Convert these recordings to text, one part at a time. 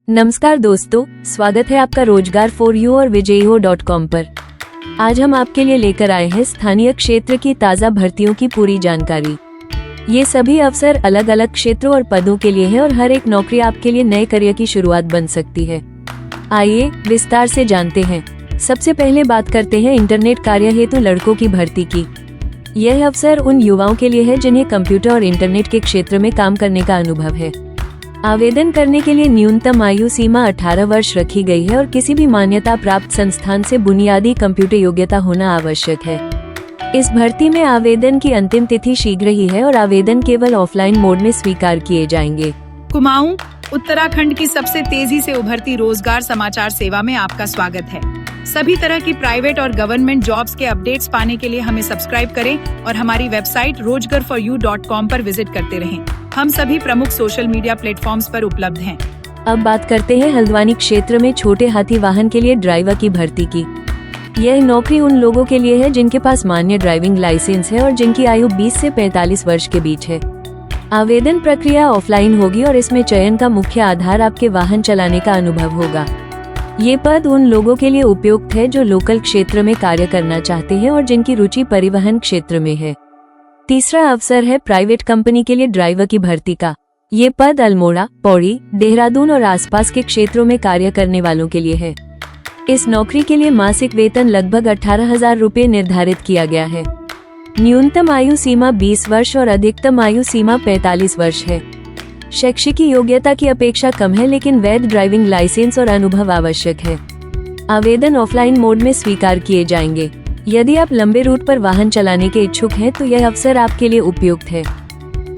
नमस्कार दोस्तों, स्वागत है आपका रोजगार फॉर यू और विजयहो.com पर। आज हम आपके लिए लेकर आए हैं स्थानीय क्षेत्र की ताज़ा भर्तियों की पूरी जानकारी। ये सभी अवसर अलग अलग क्षेत्रों और पदों के लिए है और हर एक नौकरी आपके लिए नए करियर की शुरुआत बन सकती है। आइए विस्तार से जानते हैं। सबसे पहले बात करते हैं इंटरनेट कार्य हेतु लड़कों की भर्ती की। यह अवसर उन युवाओं के लिए है जिन्हें कंप्यूटर और इंटरनेट के क्षेत्र में काम करने का अनुभव है। आवेदन करने के लिए न्यूनतम आयु सीमा 18 वर्ष रखी गई है और किसी भी मान्यता प्राप्त संस्थान से बुनियादी कंप्यूटर योग्यता होना आवश्यक है। इस भर्ती में आवेदन की अंतिम तिथि शीघ्र ही है और आवेदन केवल ऑफलाइन मोड में स्वीकार किए जाएंगे। कुमाऊं, उत्तराखंड की सबसे तेजी से उभरती रोजगार समाचार सेवा में आपका स्वागत है। सभी तरह की प्राइवेट और गवर्नमेंट जॉब्स के अपडेट्स पाने के लिए हमें सब्सक्राइब करें और हमारी वेबसाइट rozgarforyou.com पर विजिट करते रहें। हम सभी प्रमुख सोशल मीडिया प्लेटफॉर्म्स पर उपलब्ध हैं। अब बात करते हैं हल्द्वानी क्षेत्र में छोटे हाथी वाहन के लिए ड्राइवर की भर्ती की। यह नौकरी उन लोगों के लिए है जिनके पास मान्य ड्राइविंग लाइसेंस है और जिनकी आयु 20 से 45 वर्ष के बीच है। आवेदन प्रक्रिया ऑफलाइन होगी और इसमें चयन का मुख्य आधार आपके वाहन चलाने का अनुभव होगा। ये पद उन लोगों के लिए उपयुक्त है जो लोकल क्षेत्र में कार्य करना चाहते हैं और जिनकी रुचि परिवहन क्षेत्र में है। तीसरा अवसर है प्राइवेट कंपनी के लिए ड्राइवर की भर्ती का। ये पद अल्मोड़ा, पौड़ी, देहरादून और आसपास के क्षेत्रों में कार्य करने वालों के लिए है। इस नौकरी के लिए मासिक वेतन लगभग 18,000 रुपये निर्धारित किया गया है। न्यूनतम आयु सीमा 20 वर्ष और अधिकतम आयु सीमा 45 वर्ष है। शैक्षिक योग्यता की अपेक्षा कम है लेकिन वैध ड्राइविंग लाइसेंस और अनुभव आवश्यक है। आवेदन ऑफलाइन मोड में स्वीकार किए जाएंगे। यदि आप लंबे रूट पर वाहन चलाने के इच्छुक हैं तो यह अवसर आपके लिए उपयुक्त है।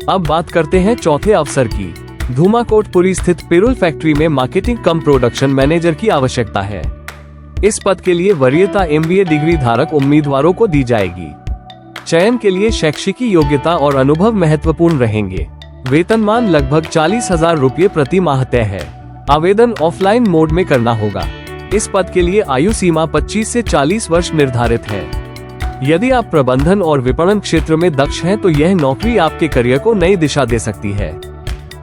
अब बात करते हैं चौथे अवसर की। धूमाकोटपुरी स्थित पिरुल फैक्ट्री में मार्केटिंग कम प्रोडक्शन मैनेजर की आवश्यकता है। इस पद के लिए वरीयता MBA डिग्री धारक उम्मीदवारों को दी जाएगी। चयन के लिए शैक्षिक योग्यता और अनुभव महत्वपूर्ण रहेंगे। वेतनमान लगभग 40,000 रुपये प्रति माह तय है। आवेदन ऑफलाइन मोड में करना होगा। इस पद के लिए आयु सीमा 25 से 40 वर्ष निर्धारित है। यदि आप प्रबंधन और विपणन क्षेत्र में दक्ष हैं तो यह नौकरी आपके करियर को नई दिशा दे सकती है।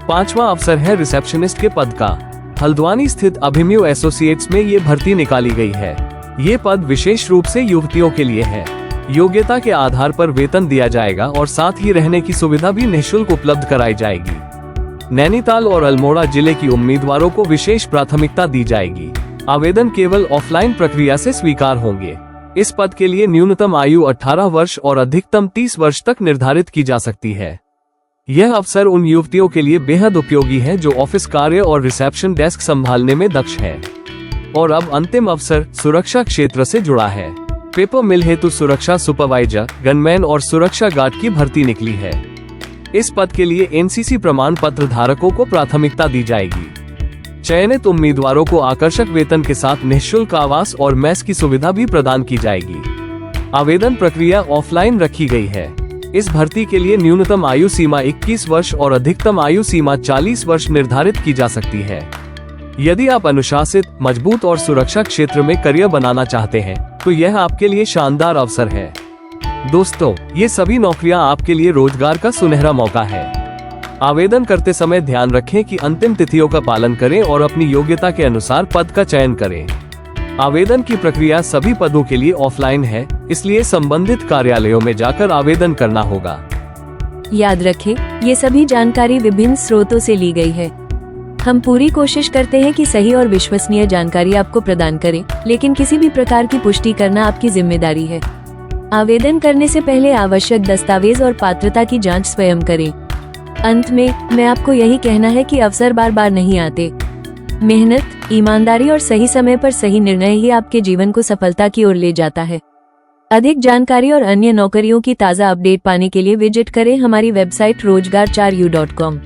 पांचवा अवसर है रिसेप्शनिस्ट के पद का। हल्द्वानी स्थित अभिमन्यु एसोसिएट्स में ये भर्ती निकाली गई है। ये पद विशेष रूप से युवतियों के लिए है। योग्यता के आधार पर वेतन दिया जाएगा और साथ ही रहने की सुविधा भी निःशुल्क उपलब्ध कराई जाएगी। नैनीताल और अल्मोड़ा जिले की उम्मीदवारों को विशेष प्राथमिकता दी जाएगी। आवेदन केवल ऑफलाइन प्रक्रिया से स्वीकार होंगे। इस पद के लिए न्यूनतम आयु 18 वर्ष और अधिकतम 30 वर्ष तक निर्धारित की जा सकती है। यह अवसर उन युवतियों के लिए बेहद उपयोगी है जो ऑफिस कार्य और रिसेप्शन डेस्क संभालने में दक्ष है। और अब अंतिम अवसर सुरक्षा क्षेत्र से जुड़ा है। पेपर मिल हेतु सुरक्षा सुपरवाइजर, गनमैन और सुरक्षा गार्ड की भर्ती निकली है। इस पद के लिए NCC प्रमाण पत्र धारकों को प्राथमिकता दी जाएगी। चयनित उम्मीदवारों को आकर्षक वेतन के साथ निःशुल्क आवास और मेस की सुविधा भी प्रदान की जाएगी। आवेदन प्रक्रिया ऑफलाइन रखी गई है। इस भर्ती के लिए न्यूनतम आयु सीमा 21 वर्ष और अधिकतम आयु सीमा 40 वर्ष निर्धारित की जा सकती है। यदि आप अनुशासित, मजबूत और सुरक्षा क्षेत्र में करियर बनाना चाहते हैं तो यह आपके लिए शानदार अवसर है। दोस्तों, ये सभी नौकरियां आपके लिए रोजगार का सुनहरा मौका है। आवेदन करते समय ध्यान रखें कि अंतिम तिथियों का पालन करें और अपनी योग्यता के अनुसार पद का चयन करें। आवेदन की प्रक्रिया सभी पदों के लिए ऑफलाइन है, इसलिए संबंधित कार्यालयों में जाकर आवेदन करना होगा। याद रखें, ये सभी जानकारी विभिन्न स्रोतों से ली गई है। हम पूरी कोशिश करते हैं कि सही और विश्वसनीय जानकारी आपको प्रदान करें, लेकिन किसी भी प्रकार की पुष्टि करना आपकी जिम्मेदारी है। आवेदन करने से पहले आवश्यक दस्तावेज और पात्रता की जांच स्वयं करें। अंत में मैं आपको यही कहना है कि अवसर बार बार नहीं आते। मेहनत, ईमानदारी और सही समय पर सही निर्णय ही आपके जीवन को सफलता की ओर ले जाता है। अधिक जानकारी और अन्य नौकरियों की ताज़ा अपडेट पाने के लिए विजिट करें हमारी वेबसाइट rozgar4u.com।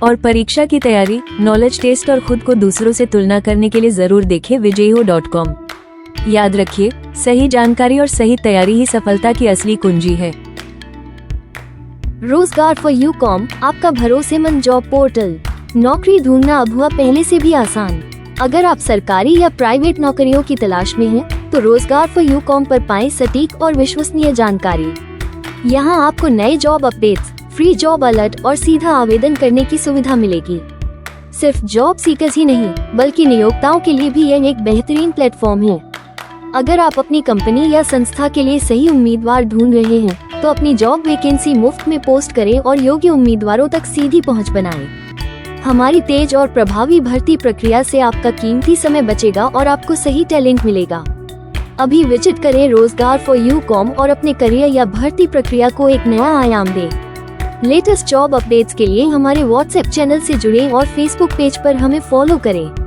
और परीक्षा की तैयारी, नॉलेज टेस्ट और खुद को दूसरों से तुलना करने के लिए जरूर देखें विजयहो.com। याद रखिए, सही जानकारी और सही तैयारी ही सफलता की असली कुंजी है। rozgar4u.com आपका भरोसेमंद जॉब पोर्टल। नौकरी ढूंढना अब हुआ पहले से भी आसान। अगर आप सरकारी या प्राइवेट नौकरियों की तलाश में हैं, तो rozgar4u.com पर पाएं सटीक और विश्वसनीय जानकारी। यहाँ आपको नए job updates, free job alert और सीधा आवेदन करने की सुविधा मिलेगी। सिर्फ जॉब सीकर्स ही नहीं बल्कि नियोक्ताओं के लिए भी यह एक बेहतरीन प्लेटफॉर्म है। अगर आप अपनी कंपनी या संस्था के लिए सही उम्मीदवार ढूंढ रहे हैं तो अपनी जॉब वैकेंसी मुफ्त में पोस्ट करें और योग्य उम्मीदवारों तक सीधी पहुंच बनाएं। हमारी तेज और प्रभावी भर्ती प्रक्रिया से आपका कीमती समय बचेगा और आपको सही टैलेंट मिलेगा। अभी विजिट करें rozgar4u.com और अपने करियर या भर्ती प्रक्रिया को एक नया आयाम दें। लेटेस्ट जॉब अपडेट्स के लिए हमारे व्हाट्सएप चैनल से जुड़ें और फेसबुक पेज पर हमें फॉलो करें।